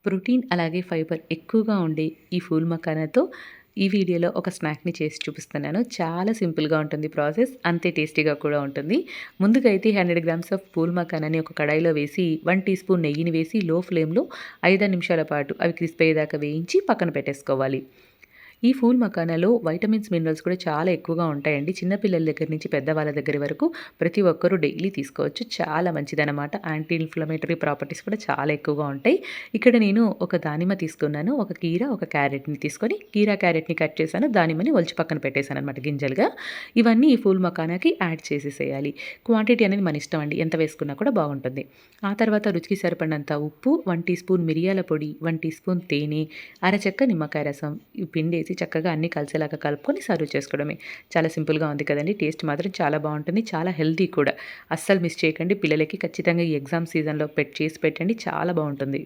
Protein అలాగే fibre ఎక్కువగా ఉండే ఈ ఫూల్ మఖానాతో ఈ వీడియోలో ఒక స్నాక్‌ని చేసి చూపిస్తున్నాను. చాలా సింపుల్‌గా ఉంటుంది ప్రాసెస్. అంతే టేస్టీగా కూడా ఉంటుంది. ముందుగా అయితే 100 గ్రామ్స్ ఆఫ్ పూల్ మఖానాని ఒక కడాయిలో వేసి 1 టీ స్పూన్ నెయ్యిని వేసి లో ఫ్లేమ్‌లో 5 నిమిషాల పాటు అవి క్రిస్పీ అయ్యేదాకా వేయించి పక్కన పెట్టేసుకోవాలి. ఈ ఫూల్ మఖానాలో వైటమిన్స్, మినరల్స్ కూడా చాలా ఎక్కువగా ఉంటాయండి. చిన్న పిల్లల దగ్గర నుంచి పెద్దవాళ్ళ దగ్గర వరకు ప్రతి ఒక్కరూ డైలీ తీసుకోవచ్చు. చాలా మంచిదనమాట. యాంటీ ఇన్‌ఫ్లమేటరీ ప్రాపర్టీస్ కూడా చాలా ఎక్కువగా ఉంటాయి. ఇక్కడ నేను ఒక దానిమ్మ తీసుకున్నాను. ఒక కీర, ఒక క్యారెట్‌ని తీసుకొని కీర, క్యారెట్‌ని కట్ చేశాను. దానిమ్మని ఒలిచి పక్కన పెట్టేసాననమాట గింజలుగా. ఇవన్నీ ఈ ఫూల్ మఖానాకి యాడ్ చేసేసేయాలి. క్వాంటిటీ అనేది మన ఇష్టం అండి. ఎంత వేసుకున్నా కూడా బాగుంటుంది. ఆ తర్వాత రుచికి సరిపడినంత ఉప్పు, 1 టీ స్పూన్ మిరియాల పొడి, 1 టీ స్పూన్ తేనె, అరచెక్క నిమ్మకాయ రసం ఈ పిండేసి చక్కగా అన్నీ కలిసేలాగా కలుపుకొని సర్వ్ చేసుకోవడమే. చాలా సింపుల్‌గా ఉంది కదండీ! టేస్ట్ మాత్రం చాలా బావుంటుంది. చాలా హెల్తీ కూడా. అస్సలు మిస్ చేయకండి. పిల్లలకి ఖచ్చితంగా ఈ ఎగ్జామ్ సీజన్‌లో చేసి పెట్టండి. చాలా బావుంటుంది.